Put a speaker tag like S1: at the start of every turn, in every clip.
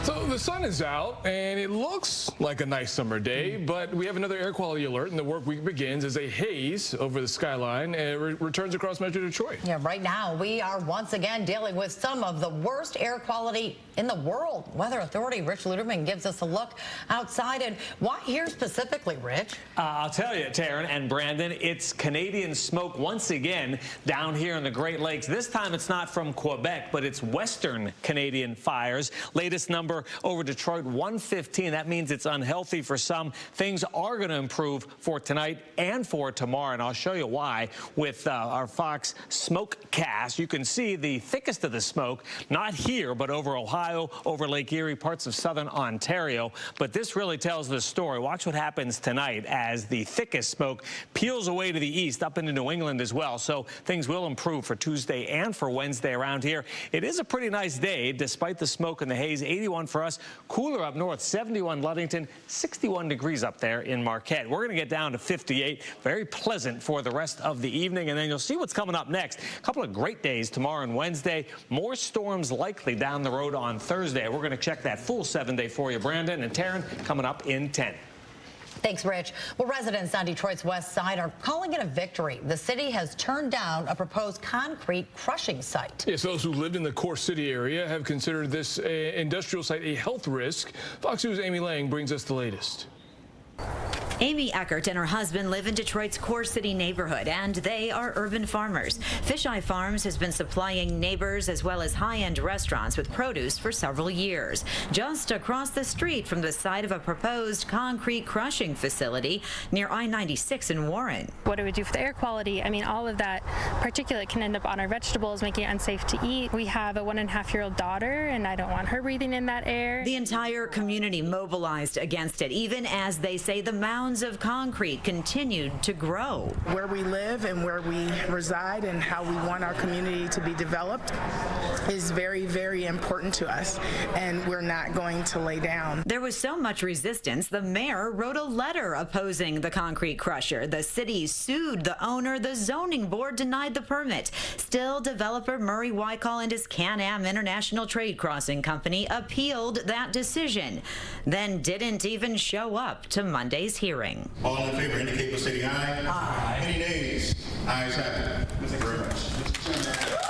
S1: So the sun is out and it looks like a nice summer day, but we have another air quality alert, and the work week begins as a haze over the skyline returns across Metro Detroit.
S2: Yeah, right now we are once again dealing with some of the worst air quality in the world. Weather Authority Rich Luderman gives us a look outside, and why here specifically, Rich?
S3: I'll tell you, Taryn and Brandon, it's Canadian smoke once again down here in the Great Lakes. This time it's not from Quebec, but it's Western Canadian fires. Latest number over Detroit, 115. That means it's unhealthy for some. Things are going to improve for tonight and for tomorrow, and I'll show you why with our Fox Smokecast. You can see the thickest of the smoke, not here, but over Ohio, over Lake Erie, parts of southern Ontario. But this really tells the story. Watch what happens tonight as the thickest smoke peels away to the east, up into New England as well. So things will improve for Tuesday and for Wednesday around here. It is a pretty nice day, despite the smoke and the haze. 81 for us, cooler up north, 71 Ludington, 61 degrees up there in Marquette. We're going to get down to 58. Very pleasant for the rest of the evening, and then you'll see what's coming up next. A couple of great days tomorrow and Wednesday. More storms likely down the road on Thursday. We're going to check that full 7-day for you, Brandon and Taryn, coming up in 10.
S2: Thanks, Rich. Well, residents on Detroit's west side are calling it a victory. The city has turned down a proposed concrete crushing site.
S1: Yes, those who lived in the core city area have considered this industrial site a health risk. Fox News' Amy Lang brings us the latest.
S4: Amy Eckert and her husband live in Detroit's core city neighborhood, and they are urban farmers. Fisheye Farms has been supplying neighbors as well as high-end restaurants with produce for several years. Just across the street from the site of a proposed concrete crushing facility near I-96 in Warren.
S5: What it would do for the air quality, I mean, all of that particulate can end up on our vegetables, making it unsafe to eat. We have a 1.5-year-old daughter, and I don't want her breathing in that air.
S4: The entire community mobilized against it, even as they say the mounds of concrete continued to grow.
S6: Where we live and where we reside and how we want our community to be developed is very, very important to us, and we're not going to lay down.
S4: There was so much resistance, the mayor wrote a letter opposing the concrete crusher. The city sued the owner. The zoning board denied the permit. Still, developer Murray Wycall and his Can-Am International Trade Crossing Company appealed that decision, then didn't even show up to Monday's hearing.
S7: All in favor indicate by stating aye. Aye. Any nays? Ayes have it. Thank you very much.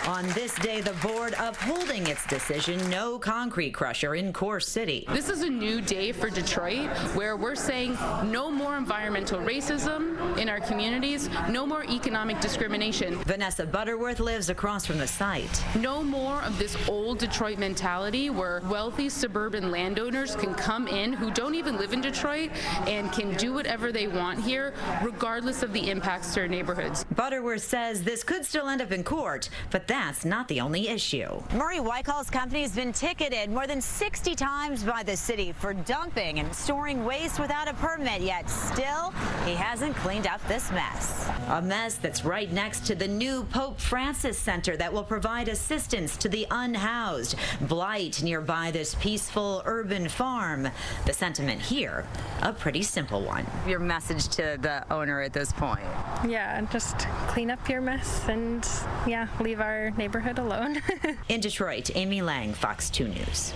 S4: On this day, the board upholding its decision, no concrete crusher in core city.
S8: This is a new day for Detroit where we're saying no more environmental racism in our communities, no more economic discrimination.
S4: Vanessa Butterworth lives across from the site.
S8: No more of this old Detroit mentality where wealthy suburban landowners can come in who don't even live in Detroit and can do whatever they want here, regardless of the impacts to our neighborhoods.
S4: Butterworth says this could still end up in court, but that's not the only issue. Murray Wycall's company has been ticketed more than 60 times by the city for dumping and storing waste without a permit, yet still he hasn't cleaned up this mess. A mess that's right next to the new Pope Francis Center that will provide assistance to the unhoused. Blight nearby this peaceful urban farm. The sentiment here, a pretty simple one.
S9: Your message to the owner at this point?
S5: Yeah, just clean up your mess and, yeah, leave our neighborhood alone.
S4: In Detroit, Amy Lang, Fox 2 News.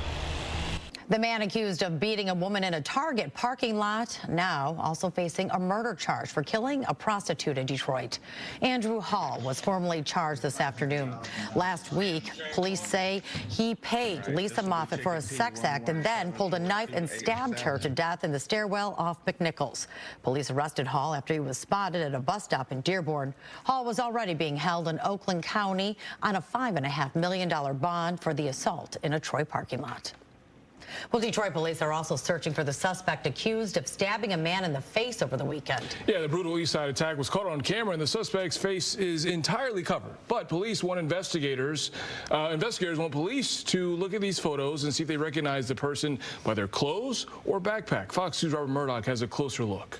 S2: The man accused of beating a woman in a Target parking lot now also facing a murder charge for killing a prostitute in Detroit. Andrew Hall was formally charged this afternoon. Last week, police say he paid Lisa Moffat for a sex act and then pulled a knife and stabbed her to death in the stairwell off McNichols. Police arrested Hall after he was spotted at a bus stop in Dearborn. Hall was already being held in Oakland County on a $5.5 million bond for the assault in a Troy parking lot. Well, Detroit police are also searching for the suspect accused of stabbing a man in the face over the weekend.
S1: Yeah, the brutal East Side attack was caught on camera, and the suspect's face is entirely covered. But police want investigators want police to look at these photos and see if they recognize the person by their clothes or backpack. Fox News' Robert Murdoch has a closer look.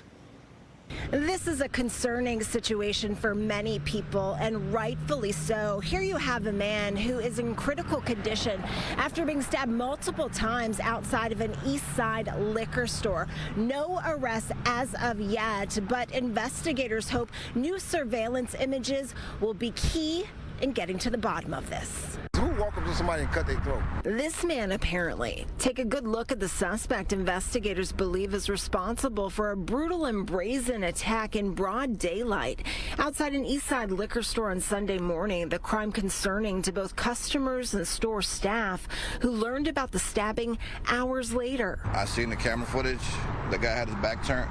S10: This is a concerning situation for many people, and rightfully so. Here you have a man who is in critical condition after being stabbed multiple times outside of an East Side liquor store. No arrests as of yet, but investigators hope new surveillance images will be key in getting to the bottom of this.
S6: Who
S11: walk up to somebody and cut their throat.
S10: This man, apparently. Take a good look at the suspect investigators believe is responsible for a brutal and brazen attack in broad daylight outside an Eastside liquor store on Sunday morning. The crime concerning to both customers and store staff who learned about the stabbing hours later.
S12: I seen the camera footage. The guy had his back turned,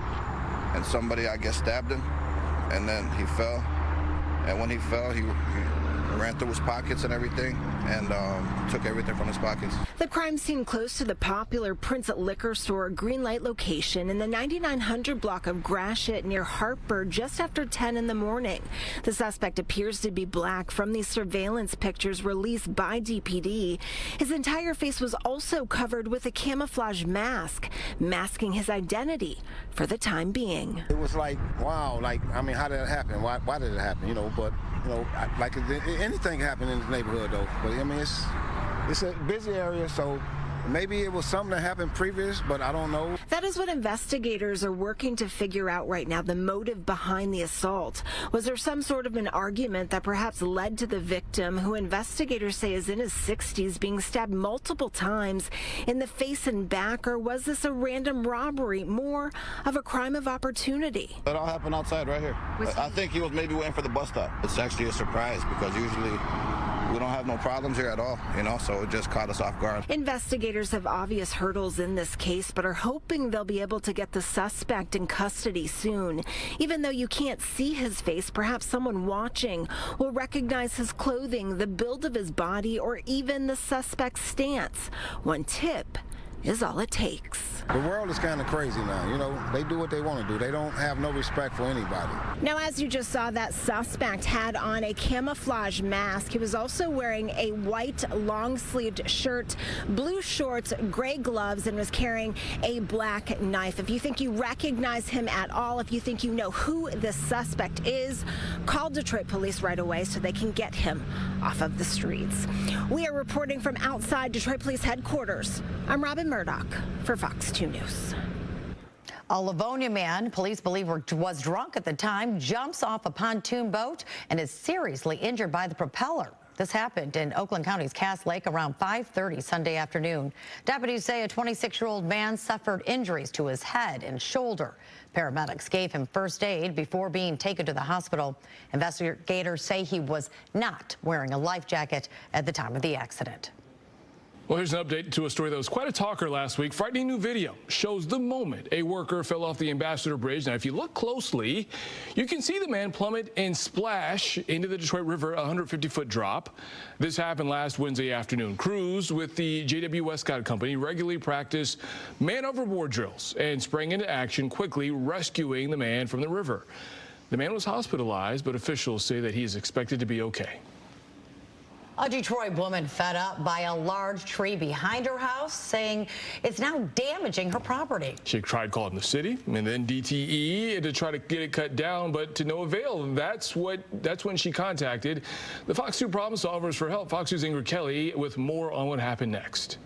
S12: and somebody, I guess, stabbed him, and then he fell. And when he fell, he ran through his pockets and everything and took everything from his pockets.
S10: The crime scene close to the popular Prince Liquor Store Greenlight location in the 9900 block of Gratiot near Hartford just after 10 in the morning. The suspect appears to be black from these surveillance pictures released by DPD. His entire face was also covered with a camouflage mask, masking his identity for the time being.
S11: It was like, wow, I mean, how did it happen? Why did it happen? But like anything happened in this neighborhood, though. But I mean, it's a busy area, so maybe it was something that happened previous, but I don't know.
S10: That is what investigators are working to figure out right now, the motive behind the assault. Was there some sort of an argument that perhaps led to the victim, who investigators say is in his 60s, being stabbed multiple times in the face and back, or was this a random robbery, more of a crime of opportunity?
S12: It all happened outside right here. I think he was maybe waiting for the bus stop. It's actually a surprise because usually we don't have no problems here at all, so it just caught us off guard.
S10: Investigators have obvious hurdles in this case, but are hoping they'll be able to get the suspect in custody soon. Even though you can't see his face, perhaps someone watching will recognize his clothing, the build of his body, or even the suspect's stance. One tip is all it takes.
S11: The world is kind of crazy now. They do what they want to do. They don't have no respect for anybody.
S10: Now, as you just saw, that suspect had on a camouflage mask. He was also wearing a white long-sleeved shirt, blue shorts, gray gloves, and was carrying a black knife. If you think you recognize him at all, if you think you know who this suspect is, call Detroit police right away so they can get him off of the streets. We are reporting from outside Detroit Police headquarters. I'm Robin Murdoch for Fox 2 News.
S2: A Livonia man police believe was drunk at the time jumps off a pontoon boat and is seriously injured by the propeller. This happened in Oakland County's Cass Lake around 5:30 Sunday afternoon. Deputies say a 26-year-old man suffered injuries to his head and shoulder. Paramedics gave him first aid before being taken to the hospital. Investigators say he was not wearing a life jacket at the time of the accident.
S1: Well, here's an update to a story that was quite a talker last week. Frightening new video shows the moment a worker fell off the Ambassador Bridge. Now, if you look closely, you can see the man plummet and splash into the Detroit River, a 150-foot drop. This happened last Wednesday afternoon. Crews with the J.W. Westcott Company regularly practice man overboard drills and sprang into action, quickly rescuing the man from the river. The man was hospitalized, but officials say that he is expected to be okay.
S2: A Detroit woman fed up by a large tree behind her house, saying it's now damaging her property.
S1: She tried calling the city and then DTE to try to get it cut down, but to no avail. That's when she contacted the Fox 2 Problem Solvers for help. Fox 2's Ingrid Kelly with more on what happened next.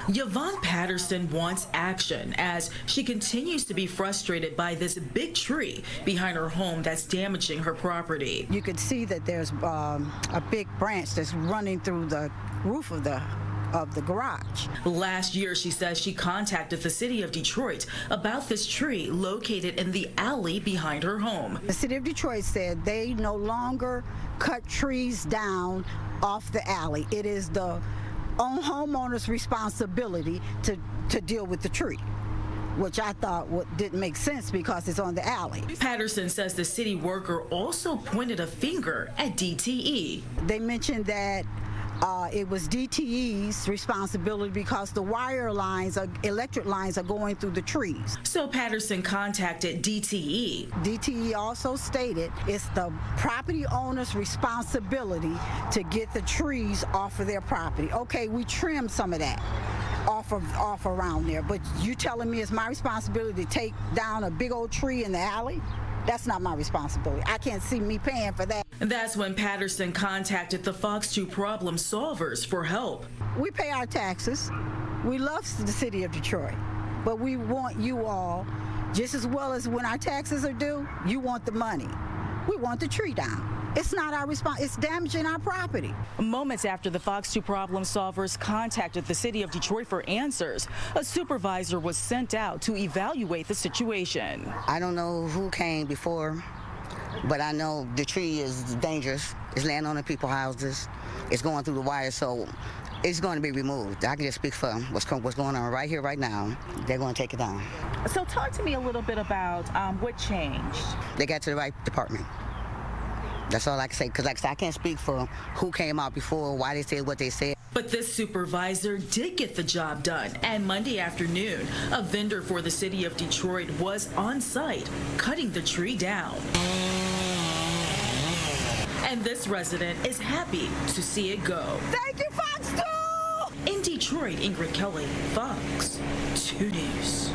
S13: Yvonne Patterson wants action as she continues to be frustrated by this big tree behind her home that's damaging her property.
S14: You could see that there's a big branch that's running through the roof of the garage.
S13: Last year, she says she contacted the city of Detroit about this tree located in the alley behind her home.
S14: The city of Detroit said they no longer cut trees down off the alley. It is the homeowner's responsibility to deal with the tree, which I thought didn't make sense because it's on the alley.
S13: Patterson says the city worker also pointed a finger at DTE.
S14: They mentioned that it was DTE's responsibility because the electric lines are going through the trees.
S13: So Patterson contacted DTE.
S14: DTE also stated it's the property owner's responsibility to get the trees off of their property. Okay, we trimmed some of that off around there, but you telling me it's my responsibility to take down a big old tree in the alley? That's not my responsibility. I can't see me paying for that.
S13: That's when Patterson contacted the Fox 2 Problem Solvers for help.
S14: We pay our taxes. We love the city of Detroit, but we want you all, just as well as when our taxes are due, you want the money. We want the tree down. It's not our response. It's damaging our property.
S13: Moments after the Fox 2 problem solvers contacted the city of Detroit for answers, a supervisor was sent out to evaluate the situation.
S15: I don't know who came before, but I know the tree is dangerous. It's laying on the people's houses. It's going through the wire, so it's going to be removed. I can just speak for what's going on right here, right now. They're going to take it down.
S13: So talk to me a little bit about what changed.
S15: They got to the right department. That's all I can say, because like I said, I can't speak for who came out before, why they said what they said.
S13: But this supervisor did get the job done, and Monday afternoon, a vendor for the city of Detroit was on site, cutting the tree down. And this resident is happy to see it go.
S14: Thank you, Fox 2!
S13: In Detroit, Ingrid Kelly, Fox 2 News.